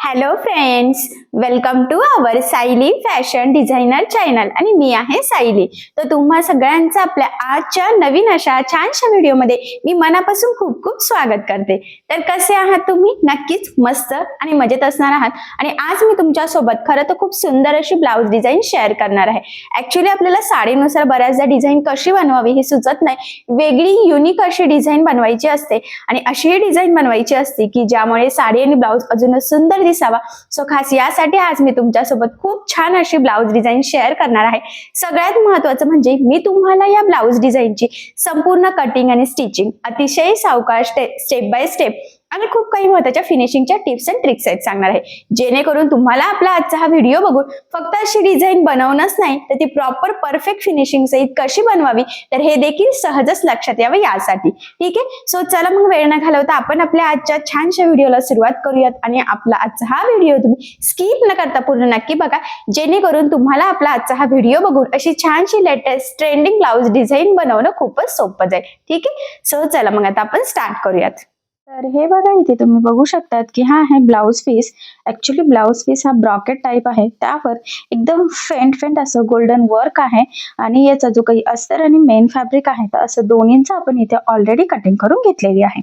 Hello friends, welcome to our Sayali fashion designer channel आणि मी आहे सायली. तर तुम्हा सगळ्यांचं आपल्या आजच्या नवीन अशा छानशा व्हिडिओमध्ये मी मनापासून खूप खूप स्वागत करते. तर कसे आहात तुम्ही? नक्कीच मस्त आणि मजेत असणार आहात. आणि आज मी तुमच्या सोबत खरं तर खूप सुंदर अशी ब्लाउज डिझाईन शेअर करणार आहे. ऍक्च्युली आपल्याला साडीनुसार बऱ्याचदा डिझाईन कशी बनवावी हे सुचत नाही. वेगळी युनिक अशी डिझाईन बनवायची असते आणि अशी डिझाईन बनवायची असते की ज्यामुळे साडी आणि ब्लाउज अजून सुंदर दिसावा. सो खास यासाठी आज मी तुमच्यासोबत खूप छान अशी ब्लाउज डिझाईन शेअर करणार आहे. सगळ्यात महत्त्वाचं म्हणजे मी तुम्हाला या ब्लाउज डिझाईनची संपूर्ण कटिंग आणि स्टिचिंग अतिशय सावकाश स्टेप बाय स्टेप आणि खूप काही महत्त्वाच्या फिनिशिंगच्या टिप्स अँड ट्रिक्स आहेत सांगणार आहे, जेणेकरून तुम्हाला आपला आजचा हा व्हिडिओ बघून फक्त अशी डिझाईन बनवणंच नाही तर ती प्रॉपर परफेक्ट फिनिशिंग सहित कशी बनवावी तर हे देखील सहजच लक्षात यावं यासाठी. ठीक आहे, सो चला मग वेळ न घालवता आपण आपल्या आजच्या छानशा व्हिडिओला सुरुवात करूयात. आणि आपला आजचा हा व्हिडिओ तुम्ही स्किप न करता पूर्ण नक्की बघा, जेणेकरून तुम्हाला आपला आजचा हा व्हिडिओ बघून अशी छानशी लेटेस्ट ट्रेंडिंग ब्लाउज डिझाईन बनवणं खूपच सोपं जाईल. ठीक आहे, सो चला मग आता आपण स्टार्ट करूयात. तर हे बघा, इथे तुम्ही बघू शकतात की हा आहे blouse piece. Actually blouse piece हा ब्रॉकेट टाइप आहे, त्यावर एकदम फेंट असं गोल्डन वर्क आहे आणि याचा जो काही अस्तर आणि मेन फॅब्रिक आहे तर असं दोन्हींचं आपण इथे ऑलरेडी कटिंग करून घेतलेली आहे.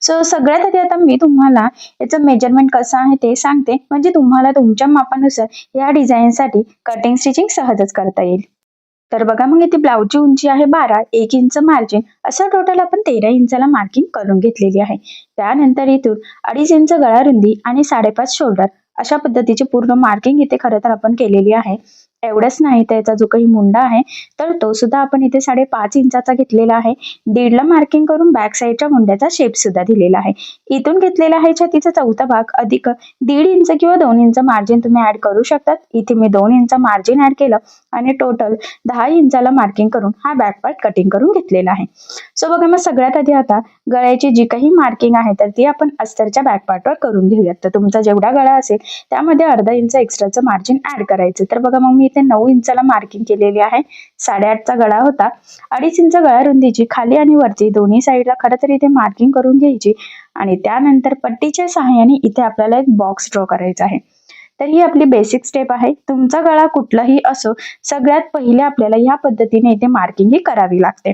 सो सगळ्यात आधी आता मी तुम्हाला याचं मेजरमेंट कसं आहे ते सांगते, म्हणजे तुम्हाला तुमच्या मापानुसार या डिझाईनसाठी कटिंग स्टिचिंग सहजच करता येईल. तर बघा, मग इथे ब्लाउजची उंची आहे 12, 1 इंच मार्जिन, असं टोटल आपण 13 इंचाला मार्किंग करून घेतलेली आहे. त्यानंतर इथून 2.5 इंच गळा रुंदी आणि 5.5 शोल्डर अशा पद्धतीची पूर्ण मार्किंग इथे खरं तर आपण केलेली आहे. एवढंच नाही तर याचा जो काही मुंडा आहे तर तो सुद्धा आपण इथे 5.5 इंचाचा घेतलेला आहे. 1.5ला मार्किंग करून बॅक साईडच्या मुंड्याचा शेप सुद्धा दिलेला आहे. इथून घेतलेला आहे छातीचा चौथा भाग अधिक 1.5 इंच किंवा 2 इंच मार्जिन तुम्ही ऍड करू शकतात. इथे मी 2 इंच मार्जिन ऍड केलं आणि टोटल 10 इंचाला मार्किंग करून हा बॅक पार्ट कटिंग करून घेतलेला आहे. सो बघा, मग सगळ्यात आधी आता गळ्याची जी काही मार्किंग आहे तर ती आपण अस्तरच्या बॅक पार्टवर करून घेऊयात. तर तुमचा जेवढा गळा असेल त्यामध्ये अर्धा इंच एक्स्ट्राचं मार्जिन ऍड करायचं. तर बघा, मग मी इथे 9 इंचाला मार्किंग केलेली आहे. 8.5चा गळा होता. 2.5 इंच गळा रुंदीची खाली आणि वरती दोन्ही साईडला खरं तर इथे मार्किंग करून घ्यायची आणि त्यानंतर पट्टीच्या सहाय्याने इथे आपल्याला एक बॉक्स ड्रॉ करायचा आहे. तर ही आपली बेसिक स्टेप आहे. तुमचा गळा कुठलाही असो, सगळ्यात पहिले आपल्याला ह्या पद्धतीने इथे मार्किंग ही करावी लागते.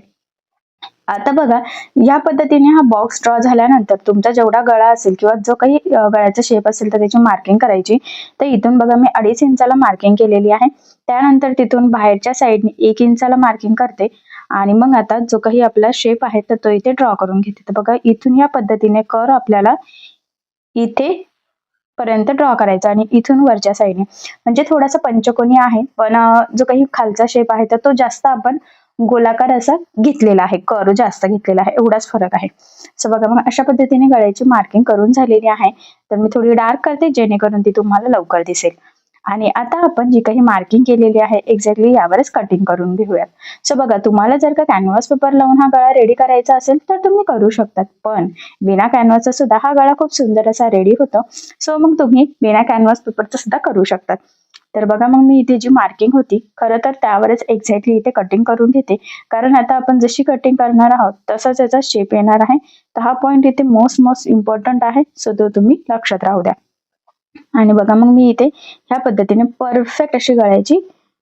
आता बघा, या पद्धतीने हा बॉक्स ड्रॉ झाल्यानंतर तुमचा जेवढा गळा असेल किंवा जो काही गळ्याचा शेप असेल तर त्याची मार्किंग करायची. तर इथून बघा, मी 2.5 इंचाला मार्किंग केलेली आहे. त्यानंतर तिथून बाहेरच्या साईडने 1 इंचाला मार्किंग करते आणि मग आता जो काही आपला शेप आहे तर तो इथे ड्रॉ करून घेते. तर बघा, इथून या पद्धतीने कर्व आपल्याला इथे पर्यंत ड्रॉ करायचा आणि इथून वरच्या साईडने म्हणजे थोडासा पंचकोनी आहे, पण जो काही खालचा शेप आहे तर तो जास्त आपण गोलाकार असा घेतलेला आहे, कर्व जास्त घेतलेला आहे, एवढाच फरक आहे. सो बघा, मग अशा पद्धतीने गळ्याची मार्किंग करून झालेली आहे. तर मी थोडी डार्क करते जेणेकरून ती तुम्हाला लवकर दिसेल. आणि आता आपण जी काही मार्किंग केलेली आहे एक्झॅक्टली यावरच कटिंग करून घेऊयात. सो बघा, तुम्हाला जर का कॅनव्हास पेपर लावून हा गळा रेडी करायचा असेल तर तुम्ही करू शकतात, पण बिना कॅनव्हासचा सुद्धा हा गळा खूप सुंदर असा रेडी होतो. सो मग तुम्ही बिना कॅनव्हास पेपरचा सुद्धा करू शकतात. तर बघा, मग मी इथे जी मार्किंग होती खरं तर त्यावरच एक्झॅक्टली इथे कटिंग करून घेते, कारण आता आपण जशी कटिंग करणार आहोत तसाच याचा शेप येणार आहे. तर हा पॉईंट इथे मोस्ट इम्पॉर्टंट आहे, सो तो तुम्ही लक्षात राहू द्या. आणि बघा, मग मी इथे ह्या पद्धतीने परफेक्ट अशी गळ्याची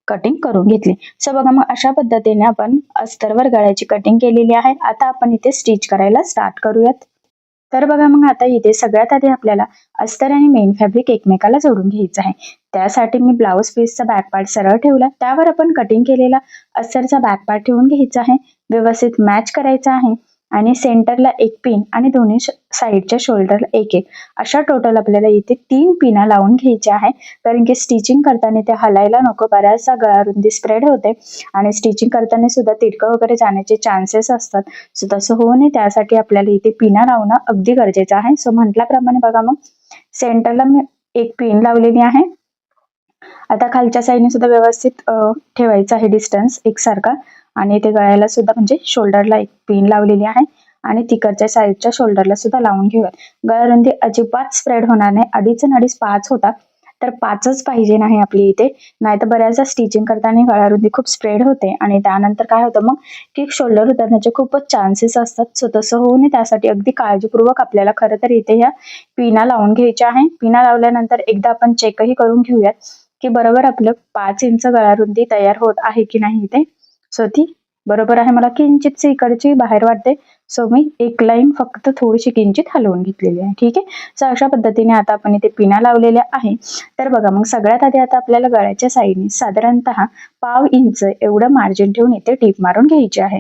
कटिंग करून घेतली. सो बघा, मग अशा पद्धतीने आपण अस्तरवर गळ्याची कटिंग केलेली आहे. आता आपण इथे स्टिच करायला स्टार्ट करूयात. तर बघा, मग आता इथे सगळ्यात आधी आपल्याला अस्तर आणि मेन फॅब्रिक एकमेकाला जोडून घ्यायचं आहे. त्यासाठी मी ब्लाउज पीसचा बॅक पार्ट सरळ ठेवला, त्यावर आपण कटिंग केलेला अस्तरचा बॅक पार्ट ठेवून घ्यायचा आहे, व्यवस्थित मॅच करायचा आहे आणि सेंटरला एक पिन आणि दोन्ही साईडच्या शोल्डरला एक एक अशा टोटल आपल्याला इथे 3 पिना लावून घ्यायच्या आहे, कारण की स्टिचिंग करताना ते हलायला नको, बऱ्याचसा गळा रुंदी स्प्रेड होते आणि स्टिचिंग करताना सुद्धा तिरकं वगैरे जाण्याचे चान्सेस असतात. सो तसं होऊ नये त्यासाठी आपल्याला इथे पिना लावणं अगदी गरजेचं आहे. सो म्हटल्याप्रमाणे बघा, मग सेंटरला मी एक पिन लावलेली आहे. आता खालच्या साईडने सुद्धा व्यवस्थित ठेवायचं आहे डिस्टन्स एकसारखा आणि इथे गळ्याला सुद्धा म्हणजे शोल्डरला एक पिन लावलेली आहे आणि तिकडच्या साईडच्या शोल्डरला सुद्धा लावून घेऊयात. गळा रुंदी अजिबात स्प्रेड होणार नाही. 2.5 आणि 2.5 5 होता, तर 5च पाहिजे नाही आपली इथे, नाहीतर बऱ्याचदा स्टिचिंग करताना गळारुंदी खूप स्प्रेड होते आणि त्यानंतर काय होतं मग की शोल्डर उतरण्याचे खूपच चान्सेस असतात. सो तसं होऊ नये त्यासाठी अगदी काळजीपूर्वक आपल्याला खरं तर इथे ह्या पिना लावून घ्यायच्या आहे. पिना लावल्यानंतर एकदा आपण चेकही करून घेऊयात की बरोबर आपलं 5 इंच गळारुंदी तयार होत आहे की नाही इथे. सो ती बरोबर आहे. मला किंचितशी इकडची बाहेर वाटते. सो मी एक लाईन फक्त थोडीशी किंचित हलवून घेतलेली आहे. ठीक आहे. सो अशा पद्धतीने आता आपण इथे पिना लावलेल्या आहे. तर बघा मग सगळ्यात आधी आता आपल्याला गळ्याच्या साईडने साधारणतः पाव इंच एवढं मार्जिन ठेवून इथे टीप मारून घ्यायची आहे.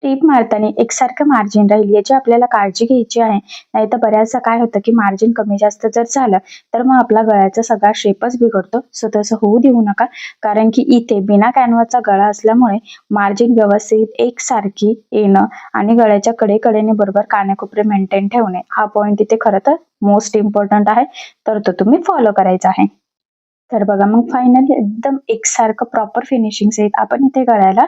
टीप मारताना एकसारखं मार्जिन राहील याची आपल्याला काळजी घ्यायची आहे. नाहीतर बऱ्याचदा काय होतं की मार्जिन कमी जास्त जर झालं तर मग आपला गळ्याचा सगळा शेपच बिघडतो. सो तसं होऊ देऊ नका, कारण की इथे बिना कॅनव्हाचा गळा असल्यामुळे मार्जिन व्यवस्थित एकसारखी येणं आणि गळ्याच्या कडेकडेने बरोबर कानाकोपरे मेंटेन ठेवणे हा पॉईंट इथे खरं तर मोस्ट इम्पॉर्टंट आहे. तर तो तुम्ही फॉलो करायचा आहे. तर बघा मग फायनली एकदम एकसारखं प्रॉपर फिनिशिंग सहित आपण इथे गळ्याला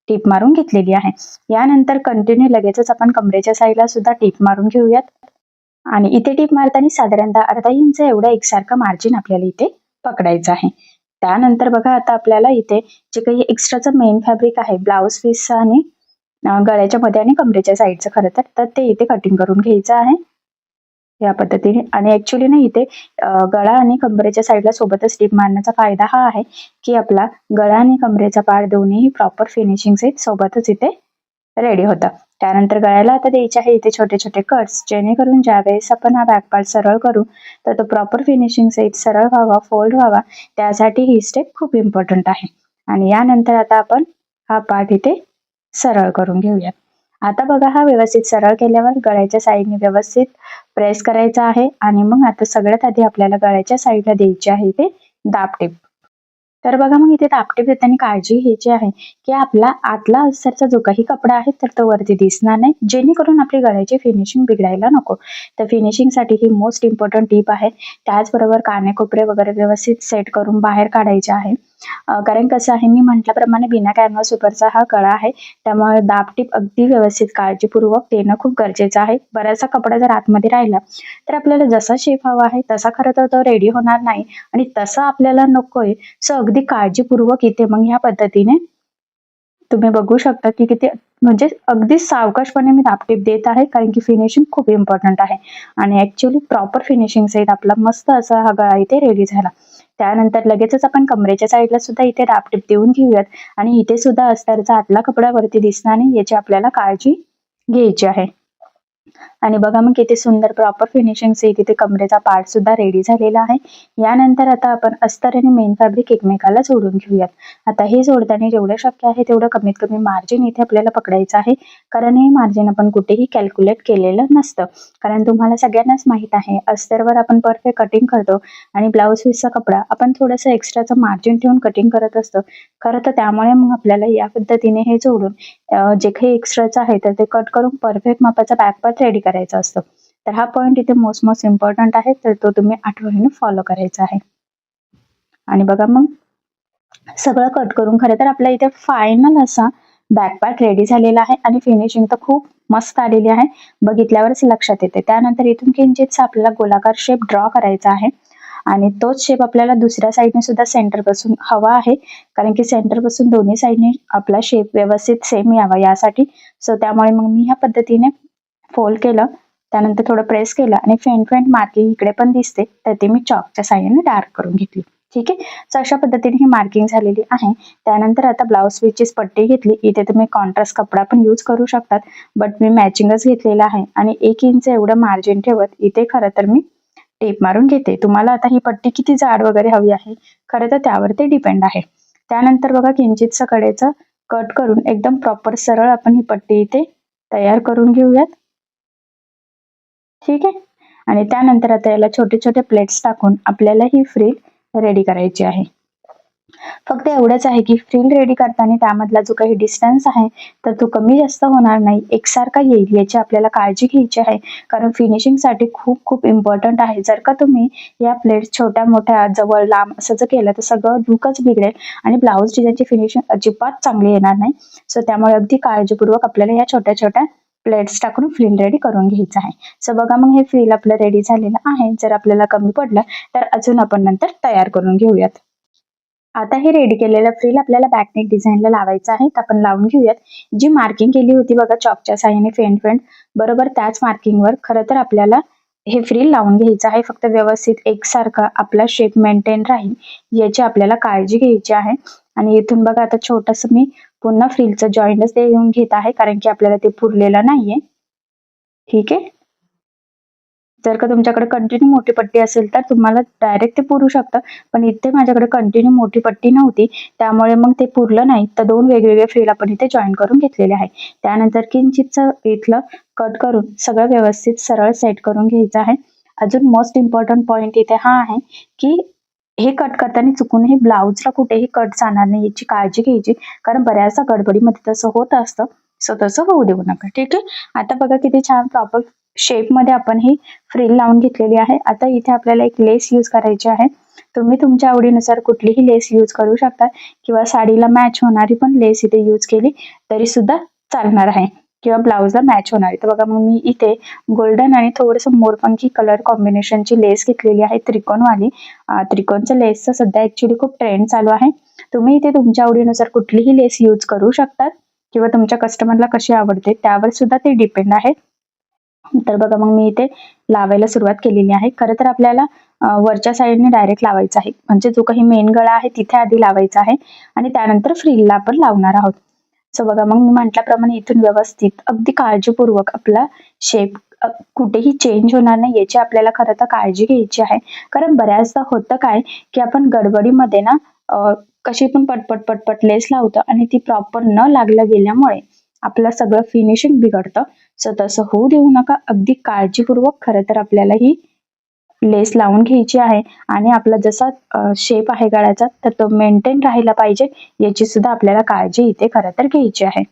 टीप मारून घेतलेली आहे. यानंतर कंटिन्यू लगेचच आपण कमरेच्या साईडला सुद्धा टीप मारून घेऊयात. आणि इथे टीप मारताना साधारणतः अर्धा इंच एवढं एकसारखं मार्जिन आपल्याला इथे पकडायचं आहे. त्यानंतर बघा आता आपल्याला इथे जे काही एक्स्ट्राचं मेन फॅब्रिक आहे ब्लाउज पीस आणि गळ्याच्या मध्ये आणि कमरेच्या साईडचं खरं तर ते इथे कटिंग करून घ्यायचं आहे या पद्धतीने. आणि ऍक्च्युली ना इथे गळा आणि कमरेच्या साईडला सोबतच टीप मारण्याचा फायदा हा आहे की आपला गळा आणि कमरेचा पार्ट दोन्ही प्रॉपर फिनिशिंग सहित सोबतच इथे रेडी होतं. त्यानंतर गळ्याला आता द्यायचे आहे इथे छोटे छोटे कट्स, जेणेकरून ज्यावेळेस आपण हा बॅक पार्ट सरळ करू तर तो प्रॉपर फिनिशिंग सहित सरळ व्हावा, फोल्ड व्हावा, त्यासाठी ही स्टेप खूप इम्पॉर्टंट आहे. आणि यानंतर आता आपण हा पार्ट इथे सरळ करून घेऊयात. आता बघा हा व्यवस्थित सरळ केल्यावर गळ्याच्या साईडने व्यवस्थित प्रेस करायचा आहे. आणि मग आता सगळ्यात आधी आपल्याला गळ्याच्या साईडला द्यायची आहे इथे दाबटीप. तर बघा मग इथे दाबटीप देताना काळजी घ्यायची आहे की आपला आतला अस्तरचा जो काही कपडा आहे तर तो वरती दिसणार नाही, जेणेकरून आपली गळ्याची फिनिशिंग बिघडायला नको. तर फिनिशिंगसाठी ही मोस्ट इम्पॉर्टंट टीप आहे. त्याचबरोबर कानेकोपरे वगैरे व्यवस्थित सेट करून बाहेर काढायचे आहे. कारण कसं आहे मी म्हटल्याप्रमाणे बिना कॅनव्हास पेपरचा हा गळा आहे, त्यामुळे दाबटीप अगदी व्यवस्थित काळजीपूर्वक देणं खूप गरजेचं आहे. बराचसा कपडा जर आतमध्ये राहिला तर आपल्याला जसा शेप हवा आहे तसा खरं तर तो रेडी होणार नाही आणि तसा आपल्याला नकोय. सो अगदी काळजीपूर्वक इथे मग ह्या पद्धतीने तुम्ही बघू शकता की किती म्हणजे अगदी सावकाशपणे मी दाबटीप देत आहे, कारण की फिनिशिंग खूप इम्पॉर्टंट आहे. आणि ऍक्च्युली प्रॉपर फिनिशिंग सहित आपला मस्त असा हा गळा इथे रेडी झाला. त्यानंतर लगेचच आपण कमरेच्या साईडला सुद्धा इथे दाबटीप देऊन घेऊयात. आणि इथे सुद्धा अस्तरचा आतला कपडा वरती दिसणार नाही याची आपल्याला काळजी घ्यायची आहे. आणि बघा मग किती सुंदर प्रॉपर फिनिशिंग सहित इथे कमरेचा पार्ट सुद्धा रेडी झालेला आहे. यानंतर आता आपण अस्तर आणि मेन फॅब्रिक एकमेकाला जोडून घेऊयात. आता हे जोडताना जेवढं शक्य आहे तेवढं कमीत कमी मार्जिन इथे आपल्याला पकडायचं आहे, कारण हे मार्जिन आपण कुठेही कॅल्क्युलेट केलेलं नसतं. कारण तुम्हाला सगळ्यांनाच माहित आहे अस्तरवर आपण परफेक्ट कटिंग करतो आणि ब्लाऊज पीसचा कपडा आपण थोडंसं एक्स्ट्राचं मार्जिन ठेवून कटिंग करत असतो. खरं तर त्यामुळे मग आपल्याला या पद्धतीने हे जोडून जे काही एक्स्ट्राचं आहे तर ते कट करून परफेक्ट मापाचा बॅक पार्ट रेडी करायचा असतो. तर हा पॉईंट इथे मोस्ट इम्पॉर्टंट आहे, तर तो तुम्ही आठवणीने फॉलो करायचा आहे. आणि बघा मग सगळं कट करून खरं तर आपल्या इथे फायनल असा बॅक पार्ट रेडी झालेला आहे आणि फिनिशिंग तर खूप मस्त आलेली आहे, बघितल्यावरच लक्षात येते. त्यानंतर इथून किंचितसा आपल्याला गोलाकार शेप ड्रॉ करायचा आहे आणि तोच शेप आपल्याला दुसऱ्या साईडने सुद्धा सेंटर पासून हवा आहे, कारण की सेंटर पासून दोन्ही साईडने आपला शेप व्यवस्थित सेम यावा यासाठी. सो त्यामुळे मग मी ह्या पद्धतीने फोल्ड केलं, त्यानंतर थोडं प्रेस केलं आणि फेंट फेंट मार्किंग इकडे पण दिसते तर ते मी चॉकच्या साह्याने डार्क करून घेतली. ठीक आहे. सो अशा पद्धतीने ही मार्किंग झालेली आहे. त्यानंतर आता ब्लाऊज पीसची पट्टी घेतली. इथे तुम्ही कॉन्ट्रास्ट कपडा पण यूज करू शकतात, बट मी मॅचिंगच घेतलेला आहे. आणि 1 इंच एवढं मार्जिन ठेवत इथे खरं तर मी टेप मारून घेते. तुम्हाला आता ही पट्टी किती जाड वगैरे हवी आहे खरं तर त्यावर ते डिपेंड आहे. त्यानंतर बघा किंचितचं कडेचं कट करून एकदम प्रॉपर सरळ आपण ही पट्टी इथे तयार करून घेऊयात. ठीक आहे. आणि त्यानंतर आता याला छोटे छोटे प्लेट्स टाकून आपल्याला ही फ्रिल रेडी करायची आहे. फक्त एवढंच आहे की फ्रिल रेडी करताना त्यामधला जो काही डिस्टन्स आहे तर तो कमी जास्त होणार नाही, एकसारखा येईल याची आपल्याला काळजी घ्यायची आहे, कारण फिनिशिंगसाठी खूप खूप इम्पॉर्टंट आहे. जर का तुम्ही या प्लेट्स छोट्या मोठ्या जवळ लांब असं जर केलं तर सगळं लुकच बिघडेल आणि ब्लाऊज डिझाईनची फिनिशिंग अजिबात चांगली येणार नाही. सो त्यामुळे अगदी काळजीपूर्वक आपल्याला या छोट्या छोट्या प्लेट्स टाकून फ्रिल रेडी करून घ्यायचं आहे. सो बघा मग हे फ्रिल आपलं रेडी झालेलं आहे. जर आपल्याला कमी पडलं तर अजून आपण नंतर तयार करून घेऊयात. आता हे रेडी केलेलं फ्रिल आपल्याला बॅकनेक डिझाईनला लावायचं आहे. तर आपण लावून घेऊयात. जी मार्किंग केली होती बघा चॉकच्या साहाय्याने फेंट बरोबर त्याच मार्किंगवर खरं तर आपल्याला हे फ्रिल लावून घ्यायचं आहे. फक्त व्यवस्थित एकसारखा आपला शेप मेंटेन राहील याची आपल्याला काळजी घ्यायची आहे. आणि इथून बघा आता छोटंसं मी पुन्हा फ्रिलचं जॉईंटच देऊन घेत आहे, कारण की आपल्याला ते पुरलेलं नाहीये. ठीक आहे. जर का तुमच्याकडे कंटिन्यू मोठी पट्टी असेल तर तुम्हाला डायरेक्ट ते पुरू शकतं, पण इथे माझ्याकडे कंटिन्यू मोठी पट्टी नव्हती, त्यामुळे मग ते पुरलं नाही. तर 2 वेगवेगळे फ्रिल आपण इथे जॉईन करून घेतलेले आहे. त्यानंतर किंचितचं इथलं कट करून सगळं व्यवस्थित सरळ सेट करून घ्यायचं आहे. अजून मोस्ट इम्पॉर्टंट पॉईंट इथे हा आहे की हे कट करताना चुकूनही ब्लाऊजला कुठेही कट जाणार नाही याची काळजी घ्यायची, कारण बऱ्याचदा गडबडीमध्ये तसं होत असतं. सो तसं होऊ देऊ नका. ठीक आहे. आता बघा किती छान प्रॉपर शेप मध्ये आपण ही फ्रिल लावून घेतलेली आहे. आता इथे आपल्याला एक लेस यूज करायची आहे. तुम्ही तुमच्या आवडीनुसार कुठलीही लेस यूज करू शकता, किंवा साडीला मॅच होणारी पण लेस इथे यूज केली तरी सुद्धा चालणार आहे, किंवा ब्लाऊजला मॅच होणारी. तर बघा मग मी इथे गोल्डन आणि थोडंसं मोरपंखी कलर कॉम्बिनेशनची लेस घेतलेली आहे, त्रिकोणवाली. त्रिकोणच्या लेसचा सध्या ऍक्च्युली खूप ट्रेंड चालू आहे. तुम्ही इथे तुमच्या आवडीनुसार कुठलीही लेस यूज करू शकतात, किंवा तुमच्या कस्टमरला कशी आवडते त्यावर सुद्धा ते डिपेंड आहे. तर बघा मग मी इथे लावायला सुरुवात केलेली आहे. खरं तर आपल्याला वरच्या साईडने डायरेक्ट लावायचं आहे, म्हणजे जो काही मेन गळा आहे तिथे आधी लावायचा आहे आणि त्यानंतर फ्रिलला आपण लावणार आहोत. सो बघा मग मी म्हटल्याप्रमाणे इथून व्यवस्थित अगदी काळजीपूर्वक आपला शेप कुठेही चेंज होणार नाही याची आपल्याला खरं तर काळजी घ्यायची आहे. कारण बऱ्याचदा होतं काय की आपण गडबडीमध्ये ना कशी पण पटपट लेस लावतो आणि ती प्रॉपर न लागल्या गेल्यामुळे आपलं सगळं फिनिशिंग बिघडतं. सो तसं होऊ देऊ नका. अगदी काळजीपूर्वक खरं तर आपल्याला ही लेस लावून घ्यायची आहे, आणि आपला जसा शेप आहे गळ्याचा तर तो मेंटेन राहिला पाहिजे याची सुद्धा आपल्याला काळजी इथे खरं तर घ्यायची आहे.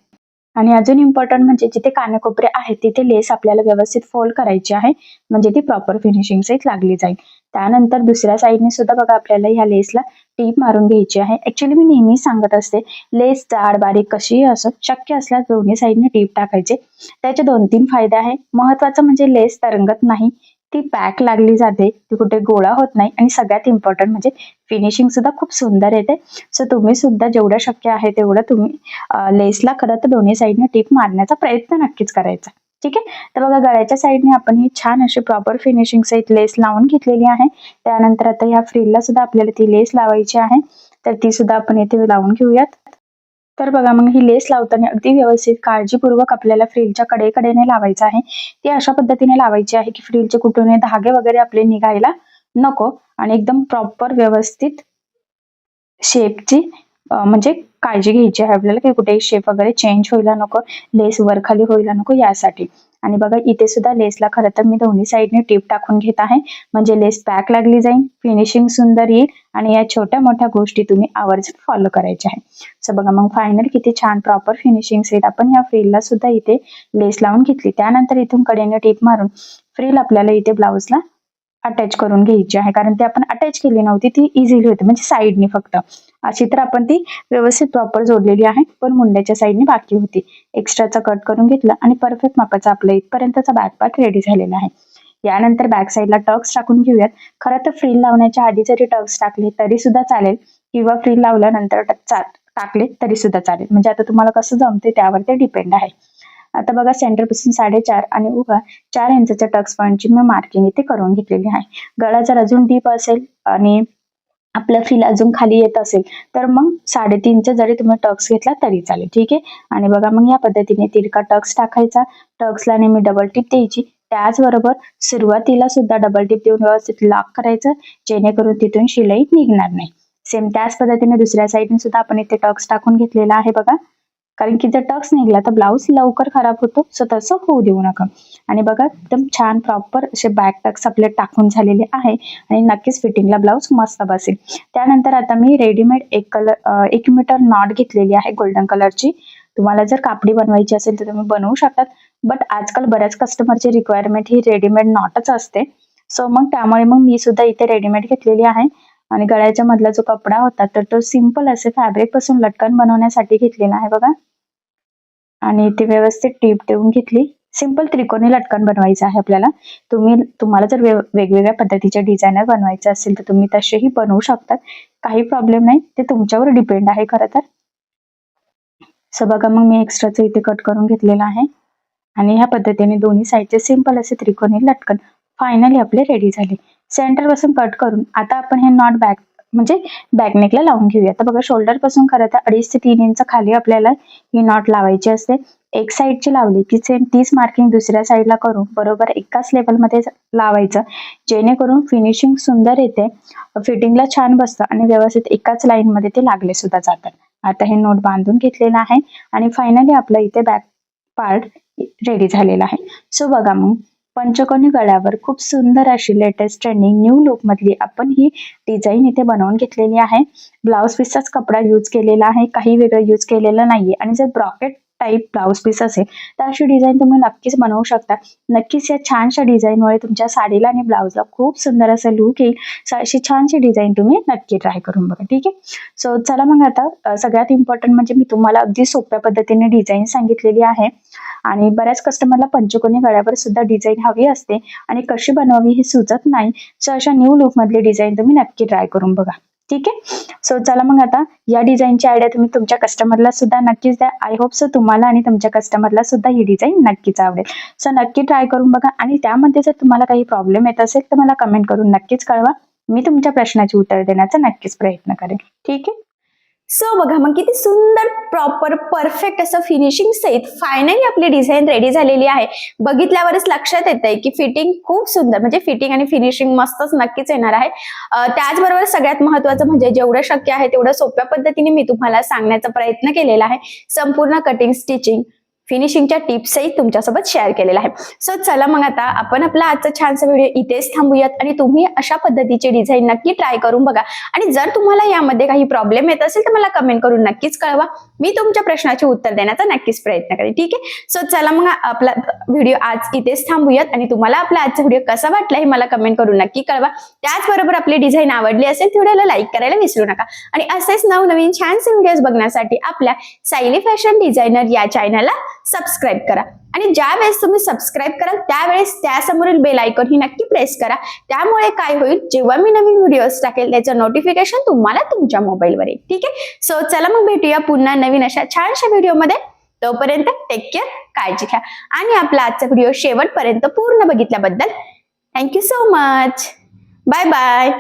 आणि अजून इम्पॉर्टंट म्हणजे जिथे कानाकोपरे आहेत तिथे लेस आपल्याला व्यवस्थित फोल्ड करायची आहे, म्हणजे ती प्रॉपर फिनिशिंग सहित लागली जाईल. त्यानंतर दुसऱ्या साईडने सुद्धा बघा आपल्याला ह्या लेसला टीप मारून घ्यायची आहे. ऍक्च्युली मी नेहमी सांगत असते लेस जाड बारीक कशीही असो, शक्य असल्यास दोन्ही साईडने टीप टाकायचे. त्याचे 2-3 फायदे आहे. महत्वाचं म्हणजे लेस तरंगत नाही, ती पॅक लागली जाते, ती कुठे गोळा होत नाही, आणि सगळ्यात इम्पॉर्टंट म्हणजे फिनिशिंग सुद्धा खूप सुंदर येते. सो तुम्ही सुद्धा जेवढं शक्य आहे तेवढं तुम्ही लेसला खरं तर दोन्ही साईडने टीप मारण्याचा प्रयत्न नक्कीच करायचा. ठीक आहे. तर बघा गळ्याच्या साईडने आपण ही छान अशी प्रॉपर फिनिशिंग सहित लेस लावून घेतलेली आहे. त्यानंतर आता ह्या फ्रिलला सुद्धा आपल्याला ती लेस लावायची आहे, तर ती सुद्धा आपण इथे लावून घेऊयात. तर बघा मग ही लेस लावताना अगदी व्यवस्थित काळजीपूर्वक आपल्याला फ्रिलच्या कडेने लावायचं आहे. ती अशा पद्धतीने लावायची आहे की फ्रिलचे कुठून धागे वगैरे आपले निघायला नको, आणि एकदम प्रॉपर व्यवस्थित शेपची म्हणजे काळजी घ्यायची आहे आपल्याला, की कुठेही शेप वगैरे चेंज व्हायला नको, लेस वर खाली व्हायला नको यासाठी. आणि बघा इथे सुद्धा लेसला खरं तर मी दोन्ही साईडने टीप टाकून घेत आहे, म्हणजे लेस पॅक लागली जाईल, फिनिशिंग सुंदर येईल, आणि या छोट्या मोठ्या गोष्टी तुम्ही आवर्जून फॉलो करायच्या आहे. सो बघा मग फायनल किती छान प्रॉपर फिनिशिंग सहित आपण या फ्रिलला सुद्धा इथे लेस लावून घेतली. त्यानंतर इथून कडेने टीप मारून फ्रिल आपल्याला इथे ब्लाऊजला अटॅच करून घ्यायची आहे, कारण ती आपण अटॅच केली नव्हती, ती इझिली होती, म्हणजे साईडने फक्त. अशी तर आपण ती व्यवस्थित प्रॉपर जोडलेली आहे, पण मुंड्याच्या साईडने बाकी होती. एक्स्ट्राचा कट करून घेतला आणि परफेक्ट मापाचा आपला इथपर्यंतचा बॅक पार्ट रेडी झालेला आहे. यानंतर बॅक साईडला टक्स टाकून घेऊयात. खरं तर फ्रिल लावण्याच्या आधी जरी टक्स टाकले तरी सुद्धा चालेल, किंवा फ्रिल लावल्यानंतर टाकले तरी सुद्धा चालेल, म्हणजे आता तुम्हाला कसं जमते त्यावर ते डिपेंड आहे. आता बघा सेंटर पासून 4.5 आणि उभा 4 इंचच्या टक्स पॉईंटची मी मार्किंग इथे करून घेतलेली आहे. गळा जर अजून डीप असेल आणि आपला फ्रिल अजून खाली येत असेल तर मग 3.5चा जरी तुम्ही टक्स घेतला तरी चालेल. ठीक आहे. आणि बघा मग या पद्धतीने तिरका टक्स टाकायचा, टक्सला नेहमी डबल टिप द्यायची. त्याचबरोबर सुरुवातीला सुद्धा डबल टिप देऊन व्यवस्थित लॉक करायचं, जेणेकरून तिथून शिलाई निघणार नाही. सेम त्याच पद्धतीने दुसऱ्या साईडने सुद्धा आपण इथे टक्स टाकून घेतलेला आहे बघा, कारण की जर टक्स निघला तर ब्लाऊज लवकर खराब होतो. सो तसं होऊ देऊ नका. आणि बघा एकदम छान प्रॉपर असे बॅक टक्स आपले टाकून झालेले आहे, आणि नक्कीच फिटिंगला ब्लाऊज मस्त बसेल. त्यानंतर आता मी रेडीमेड 1 मीटर नॉट घेतलेली आहे गोल्डन कलरची. तुम्हाला जर कापडी बनवायची असेल तर तुम्ही बनवू शकतात, बट आजकाल बऱ्याच कस्टमरची रिक्वायरमेंट ही रेडीमेड नॉटच असते. सो मग त्यामुळे मग मी सुद्धा इथे रेडीमेड घेतलेली आहे. आणि गळ्याच्या मधला जो कपडा होता तर तो सिंपल असे फॅब्रिक पासून लटकन बनवण्यासाठी घेतलेला आहे बघा, आणि इथे व्यवस्थित टीप देऊन घेतली. सिंपल त्रिकोणी लटकन बनवायचं आहे आपल्याला. तुम्हाला जर वेगवेगळ्या पद्धतीचे डिझायनर बनवायचे असेल तर तुम्ही तसेही बनवू शकतात. काही प्रॉब्लेम नाही, ते तुमच्यावर डिपेंड आहे खरं तर. सो बघा, मग मी एक्स्ट्राचं इथे कट करून घेतलेलं आहे आणि ह्या पद्धतीने दोन्ही साईडचे सिंपल असे त्रिकोणी लटकन फायनली आपले रेडी झाले. सेंटर पासून कट करून आता आपण हे नॉट म्हणजे बॅकनेकला लावून घेऊया. आता बघा, शोल्डर पासून खरं तर 2.5 ते 3 इंच खाली आपल्याला ही नॉट लावायची असते. एक साईडची लावली की सेम 30 मार्किंग दुसऱ्या साईडला करून बरोबर एकाच लेवलमध्ये लावायचं, जेणेकरून फिनिशिंग सुंदर येते, फिटिंगला छान बसतं आणि व्यवस्थित एकाच लाईन मध्ये ते लागले सुद्धा जातात. आता हे नोट बांधून घेतलेलं आहे आणि फायनली आपलं इथे बॅक पार्ट रेडी झालेला आहे. सो बघा, मग पंचकोनी गळ्यावर खूप सुंदर अशी लेटेस्ट ट्रेंडिंग न्यू लुक मधली आपण ही डिझाईन इथे बनवून घेतलेली आहे. ब्लाउज पीसचाच कपडा यूज केलेला आहे, काही वेगळं यूज केलेलं नाहीये. आणि जर ब्रॉकेट टाईप ब्लाउज पीस असेल तर अशी डिझाईन तुम्ही नक्कीच बनवू शकता. नक्कीच या छानशा डिझाईनमुळे तुमच्या साडीला आणि ब्लाउजला खूप सुंदर असं लुक येईल. अशी छानशी डिझाईन तुम्ही नक्की ट्राय करून बघा. ठीक आहे. सो चला मग आता सगळ्यात इम्पॉर्टंट म्हणजे मी तुम्हाला अगदी सोप्या पद्धतीने डिझाईन सांगितलेली आहे आणि बऱ्याच कस्टमरला पंचकोनी गळ्यावर सुद्धा डिझाईन हवी असते आणि कशी बनवावी हे सुचत नाही. सो अशा न्यू लुक मधली डिझाईन तुम्ही नक्की ट्राय करून बघा. ठीक आहे. सो चला मग आता या डिझाईनची आयडिया तुम्ही तुमच्या कस्टमरला सुद्धा नक्कीच द्या. आय होप सो तुम्हाला आणि तुमच्या कस्टमरला सुद्धा ही डिझाईन नक्कीच आवडेल. सो नक्की ट्राय करून बघा आणि त्यामध्ये जर तुम्हाला काही प्रॉब्लेम येत असेल तर मला कमेंट करून नक्कीच कळवा. मी तुमच्या प्रश्नाची उत्तर देण्याचा नक्कीच प्रयत्न करेन. ठीक आहे. सो बघा, मग किती सुंदर प्रॉपर परफेक्ट असं फिनिशिंग सहित फायनली आपली डिझाईन रेडी झालेली आहे. बघितल्यावरच लक्षात येतंय की फिटिंग खूप सुंदर, म्हणजे फिटिंग आणि फिनिशिंग मस्तच नक्कीच येणार आहे. त्याचबरोबर सगळ्यात महत्वाचं म्हणजे जेवढं शक्य आहे तेवढं सोप्या पद्धतीने मी तुम्हाला सांगण्याचा प्रयत्न केलेला आहे. संपूर्ण कटिंग, स्टिचिंग, फिनिशिंगच्या टिप्सही तुमच्यासोबत शेअर केलेला आहे. सो चला मग आता आपण आपला आजचा छानसा व्हिडिओ इथेच थांबूयात आणि तुम्ही अशा पद्धतीचे डिझाईन नक्की ट्राय करून बघा. आणि जर तुम्हाला यामध्ये काही प्रॉब्लेम येत असेल तर मला कमेंट करून नक्कीच कळवा. मी तुमच्या प्रश्नाचे उत्तर देण्याचा नक्कीच प्रयत्न करेन. ठीक आहे. सो चला मग आपला व्हिडिओ आज इथेच थांबूयात आणि तुम्हाला आपला आजचा व्हिडिओ कसा वाटला हे मला कमेंट करून नक्की कळवा. त्याचबरोबर आपली डिझाईन आवडली असेल तर व्हिडिओला लाईक करायला विसरू नका आणि असेच नवनवीन छानसे व्हिडिओज बघण्यासाठी आपल्या सायली फॅशन डिझायनर या चॅनलला सबस्क्राईब करा. आणि ज्या वेळेस तुम्ही सबस्क्राईब कराल त्यावेळेस त्यासमोरील बेल आयकॉन ही नक्की प्रेस करा. त्यामुळे काय होईल, जेव्हा मी नवीन व्हिडिओज टाकेल त्याचं नोटिफिकेशन तुम्हाला तुमच्या मोबाईलवर येईल. ठीक आहे. सो चला मग भेटूया पुन्हा नवीन अशा छानशा व्हिडिओमध्ये. तोपर्यंत टेक केअर, काळजी घ्या आणि आपला आजचा व्हिडिओ शेवटपर्यंत पूर्ण बघितल्याबद्दल thank you so much. Bye bye.